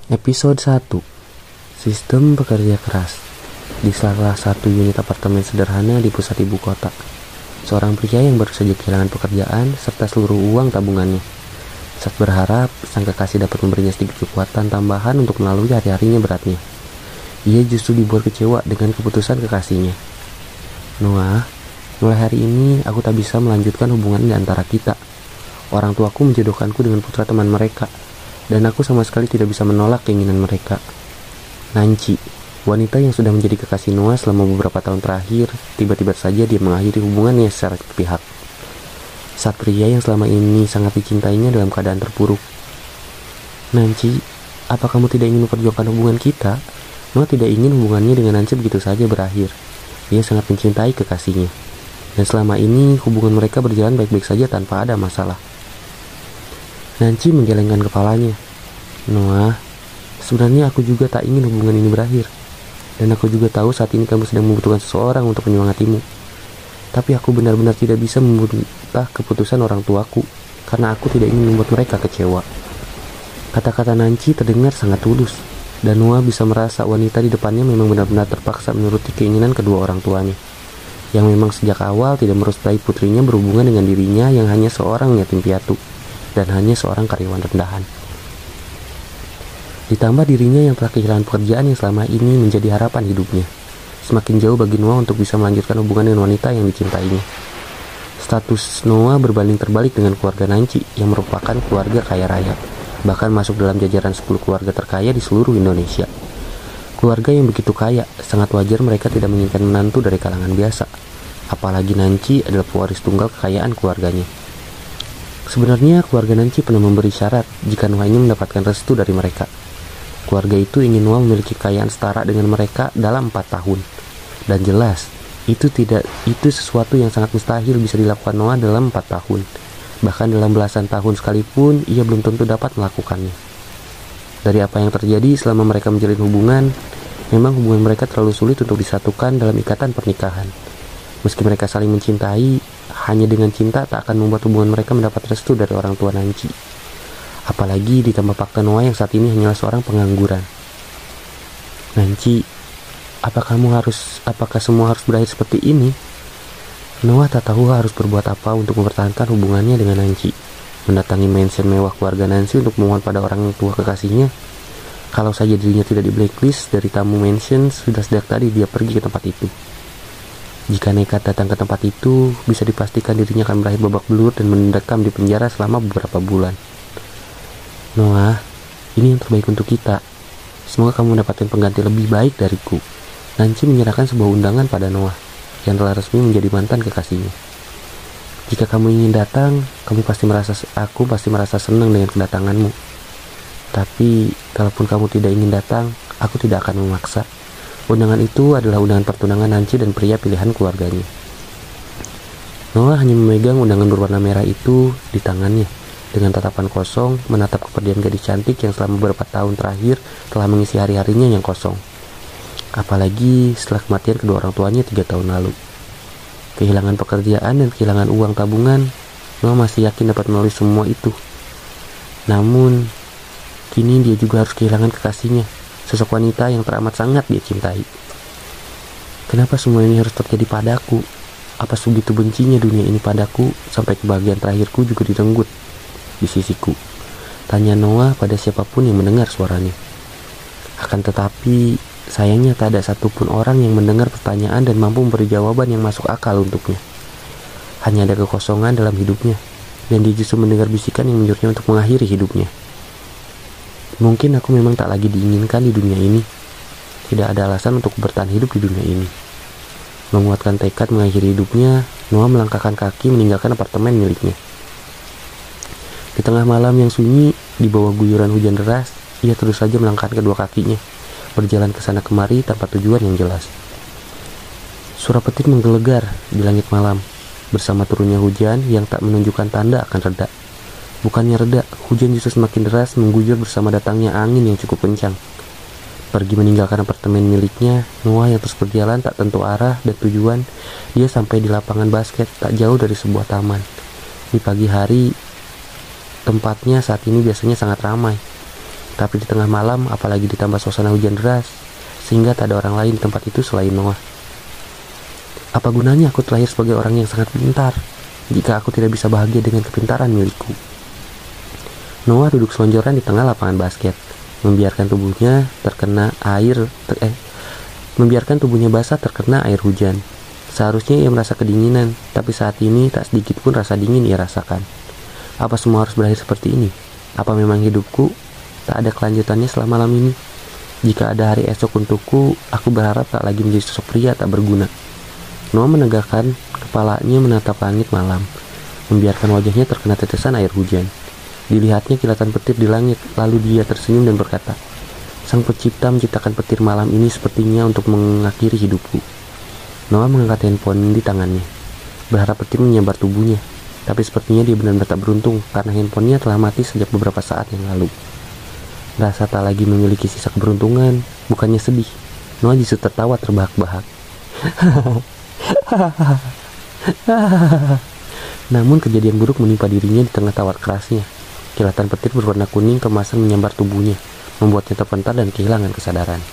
Episode 1. Sistem pekerja keras. Di salah satu unit apartemen sederhana di pusat ibu kota, seorang pria yang baru saja kehilangan pekerjaan serta seluruh uang tabungannya. Saat berharap sang kekasih dapat memberinya sedikit kekuatan tambahan untuk melalui hari-harinya beratnya, ia justru dibuat kecewa dengan keputusan kekasihnya. Noah, mulai hari ini aku tak bisa melanjutkan hubungan di antara kita. Orang tuaku menjodohkanku dengan putra teman mereka, dan aku sama sekali tidak bisa menolak keinginan mereka. Nancy, wanita yang sudah menjadi kekasih Noah selama beberapa tahun terakhir, tiba-tiba saja dia mengakhiri hubungannya secara sepihak. Saat pria yang selama ini sangat dicintainya dalam keadaan terpuruk. Nancy, apa kamu tidak ingin memperjuangkan hubungan kita? Noah tidak ingin hubungannya dengan Nancy begitu saja berakhir. Dia sangat mencintai kekasihnya, dan selama ini hubungan mereka berjalan baik-baik saja tanpa ada masalah. Nancy menggelengkan kepalanya. Noah, sebenarnya aku juga tak ingin hubungan ini berakhir. Dan aku juga tahu saat ini kamu sedang membutuhkan seseorang untuk menyemangatimu. Tapi aku benar-benar tidak bisa membantah keputusan orang tuaku, karena aku tidak ingin membuat mereka kecewa. Kata-kata Nancy terdengar sangat tulus, dan Noah bisa merasa wanita di depannya memang benar-benar terpaksa menuruti keinginan kedua orang tuanya, yang memang sejak awal tidak merestui putrinya berhubungan dengan dirinya yang hanya seorang yatim piatu dan hanya seorang karyawan rendahan. Ditambah dirinya yang telah kehilangan pekerjaan yang selama ini menjadi harapan hidupnya. Semakin jauh bagi Noah untuk bisa melanjutkan hubungan dengan wanita yang dicintainya. Status Noah berbanding terbalik dengan keluarga Nancy yang merupakan keluarga kaya raya, bahkan masuk dalam jajaran 10 keluarga terkaya di seluruh Indonesia. Keluarga yang begitu kaya, sangat wajar mereka tidak menginginkan menantu dari kalangan biasa. Apalagi Nancy adalah pewaris tunggal kekayaan keluarganya. Sebenarnya keluarga Nancy pernah memberi syarat jika Noah ingin mendapatkan restu dari mereka. Keluarga itu ingin Noah memiliki kekayaan setara dengan mereka dalam 4 tahun. Dan jelas, itu sesuatu yang sangat mustahil bisa dilakukan Noah dalam 4 tahun. Bahkan dalam belasan tahun sekalipun, ia belum tentu dapat melakukannya. Dari apa yang terjadi selama mereka menjalin hubungan, memang hubungan mereka terlalu sulit untuk disatukan dalam ikatan pernikahan. Meski mereka saling mencintai, hanya dengan cinta tak akan membuat hubungan mereka mendapat restu dari orang tua Nancy. Apalagi ditambah fakta Noah yang saat ini hanyalah seorang pengangguran. Nancy, apakah semua harus berakhir seperti ini? Noah tak tahu harus berbuat apa untuk mempertahankan hubungannya dengan Nancy. Mendatangi mansion mewah keluarga Nancy untuk memohon pada orang tua kekasihnya. Kalau saja dirinya tidak di blacklist dari tamu mansion, sudah sejak tadi dia pergi ke tempat itu. Jika nekat datang ke tempat itu, bisa dipastikan dirinya akan berakhir babak belur dan mendekam di penjara selama beberapa bulan. Noah, ini yang terbaik untuk kita. Semoga kamu mendapatkan pengganti lebih baik dariku. Nancy menyerahkan sebuah undangan pada Noah, yang telah resmi menjadi mantan kekasihnya. Jika kamu ingin datang, aku pasti merasa senang dengan kedatanganmu. Tapi, kalaupun kamu tidak ingin datang, aku tidak akan memaksa. Undangan itu adalah undangan pertunangan Nancy dan pria pilihan keluarganya. Noah hanya memegang undangan berwarna merah itu di tangannya, dengan tatapan kosong menatap kepergian gadis cantik yang selama beberapa tahun terakhir telah mengisi hari-harinya yang kosong. Apalagi setelah kematian kedua orang tuanya 3 tahun lalu. Kehilangan pekerjaan dan kehilangan uang tabungan, Noah masih yakin dapat melalui semua itu. Namun, kini dia juga harus kehilangan kekasihnya, sosok wanita yang teramat sangat dia cintai. Kenapa semua ini harus terjadi padaku? Apa segitu bencinya dunia ini padaku sampai kebahagiaan terakhirku juga direnggut di sisiku? Tanya Noah pada siapapun yang mendengar suaranya. Akan tetapi, sayangnya tak ada satupun orang yang mendengar pertanyaan dan mampu memberi jawaban yang masuk akal untuknya. Hanya ada kekosongan dalam hidupnya, dan dia justru mendengar bisikan yang menyuruhnya untuk mengakhiri hidupnya. Mungkin aku memang tak lagi diinginkan di dunia ini. Tidak ada alasan untuk bertahan hidup di dunia ini. Menguatkan tekad mengakhiri hidupnya, Noah melangkahkan kaki meninggalkan apartemen miliknya. Di tengah malam yang sunyi, di bawah guyuran hujan deras, ia terus saja melangkahkan kedua kakinya, berjalan ke sana kemari tanpa tujuan yang jelas. Suara petir menggelegar di langit malam, bersama turunnya hujan yang tak menunjukkan tanda akan reda. Bukannya reda, hujan justru semakin deras mengguyur bersama datangnya angin yang cukup kencang. Pergi meninggalkan apartemen miliknya, Noah yang terus berjalan tak tentu arah dan tujuan, dia sampai di lapangan basket tak jauh dari sebuah taman. Di pagi hari, tempatnya saat ini biasanya sangat ramai. Tapi di tengah malam, apalagi ditambah suasana hujan deras, sehingga tak ada orang lain di tempat itu selain Noah. Apa gunanya aku terlahir sebagai orang yang sangat pintar, jika aku tidak bisa bahagia dengan kepintaran milikku? Noah duduk selonjoran di tengah lapangan basket, membiarkan tubuhnya basah terkena air hujan. Seharusnya ia merasa kedinginan, tapi saat ini tak sedikit pun rasa dingin ia rasakan. Apa semua harus berakhir seperti ini? Apa memang hidupku tak ada kelanjutannya selama malam ini? Jika ada hari esok untukku, aku berharap tak lagi menjadi sosok pria tak berguna. Noah menegakkan kepalanya menatap langit malam, membiarkan wajahnya terkena tetesan air hujan. Dilihatnya kilatan petir di langit, lalu dia tersenyum dan berkata, "Sang pencipta menciptakan petir malam ini sepertinya untuk mengakhiri hidupku." Noah mengangkat handphone di tangannya, berharap petir menyambar tubuhnya. Tapi sepertinya dia benar-benar tak beruntung, karena handphonenya telah mati sejak beberapa saat yang lalu. Rasa tak lagi memiliki sisa keberuntungan, bukannya sedih. Noah justru tertawa terbahak-bahak. Namun kejadian buruk menimpa dirinya di tengah tawar kerasnya. Kilatan petir berwarna kuning kemasan menyambar tubuhnya, membuatnya terpental dan kehilangan kesadaran.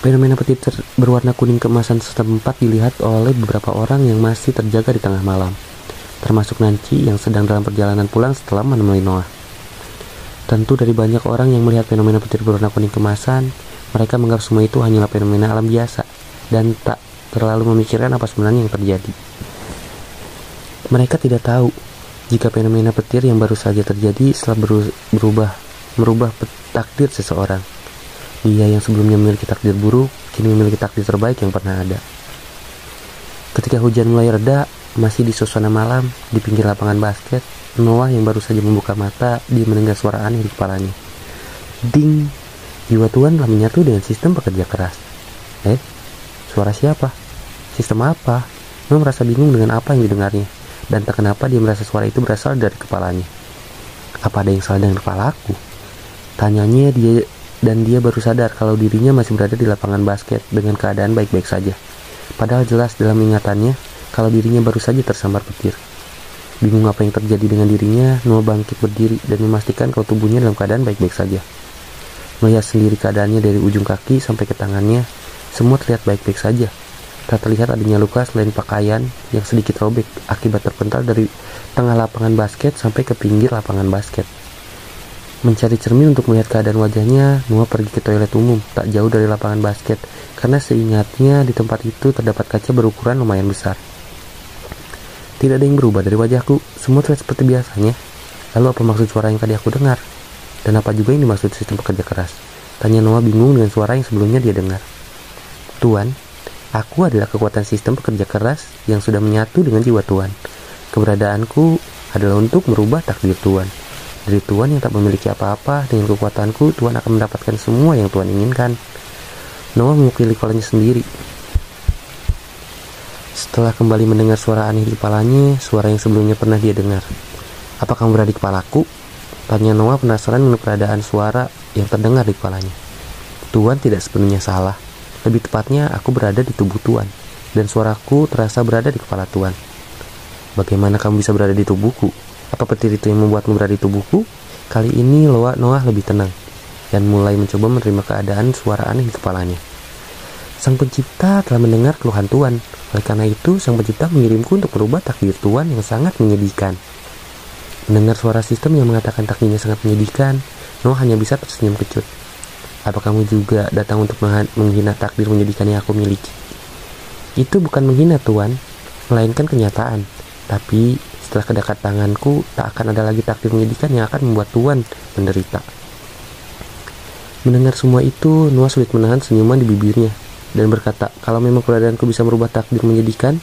Fenomena petir berwarna kuning kemasan setempat dilihat oleh beberapa orang yang masih terjaga di tengah malam, termasuk Nancy yang sedang dalam perjalanan pulang setelah menemui Noah. Tentu dari banyak orang yang melihat fenomena petir berwarna kuning kemasan, mereka menganggap semua itu hanyalah fenomena alam biasa dan tak terlalu memikirkan apa sebenarnya yang terjadi. Mereka tidak tahu jika fenomena petir yang baru saja terjadi setelah merubah takdir seseorang. Dia yang sebelumnya memiliki takdir buruk, kini memiliki takdir terbaik yang pernah ada. Ketika hujan mulai reda, masih di suasana malam, di pinggir lapangan basket, Noah yang baru saja membuka mata, dia mendengar suara aneh di kepalanya. Ding! Jiwa Tuhan telah menyatu dengan sistem pekerja keras. Suara siapa? Sistem apa? Noah merasa bingung dengan apa yang didengarnya, dan tak kenapa dia merasa suara itu berasal dari kepalanya. Apa ada yang salah dengan kepalaku? Tanyanya dia baru sadar kalau dirinya masih berada di lapangan basket dengan keadaan baik-baik saja. Padahal jelas dalam ingatannya kalau dirinya baru saja tersambar petir. Bingung apa yang terjadi dengan dirinya, Noah bangkit berdiri dan memastikan kalau tubuhnya dalam keadaan baik-baik saja. Melihat sendiri keadaannya dari ujung kaki sampai ke tangannya, semua terlihat baik-baik saja. Tak terlihat adanya luka selain pakaian yang sedikit robek akibat terpental dari tengah lapangan basket sampai ke pinggir lapangan basket. Mencari cermin untuk melihat keadaan wajahnya, Noah pergi ke toilet umum tak jauh dari lapangan basket, karena seingatnya di tempat itu terdapat kaca berukuran lumayan besar. Tidak ada yang berubah dari wajahku, semua terlihat seperti biasanya. Lalu apa maksud suara yang tadi aku dengar? Dan apa juga yang dimaksud sistem pekerja keras? Tanya Noah bingung dengan suara yang sebelumnya dia dengar. Tuan, aku adalah kekuatan sistem pekerja keras yang sudah menyatu dengan jiwa Tuan. Keberadaanku adalah untuk merubah takdir Tuan. Dari Tuhan yang tak memiliki apa-apa, dengan kekuatanku, Tuhan akan mendapatkan semua yang Tuhan inginkan. Noah mengukili kepalanya sendiri. Setelah kembali mendengar suara aneh di kepalanya, suara yang sebelumnya pernah dia dengar. Apa kamu berada di kepalaku? Tanya Noah penasaran dengan keberadaan suara yang terdengar di kepalanya. Tuhan tidak sepenuhnya salah. Lebih tepatnya, aku berada di tubuh Tuhan, dan suaraku terasa berada di kepala Tuhan. Bagaimana kamu bisa berada di tubuhku? Apa petir itu yang membuatmu berada di tubuhku? Kali ini Noah lebih tenang dan mulai mencoba menerima keadaan suara aneh di kepalanya. Sang pencipta telah mendengar keluhan Tuhan. Oleh karena itu, sang pencipta mengirimku untuk merubah takdir Tuhan yang sangat menyedihkan. Mendengar suara sistem yang mengatakan takdirnya sangat menyedihkan, Noah hanya bisa tersenyum kecut. Apa kamu juga datang untuk menghina takdir menyedihkan yang aku miliki? Itu bukan menghina Tuhan, melainkan kenyataan. Tapi setelah kedatanganku, tak akan ada lagi takdir menyedihkan yang akan membuat Tuhan menderita. Mendengar semua itu, Noah sulit menahan senyuman di bibirnya dan berkata, kalau memang keberadaanku bisa merubah takdir menyedihkan,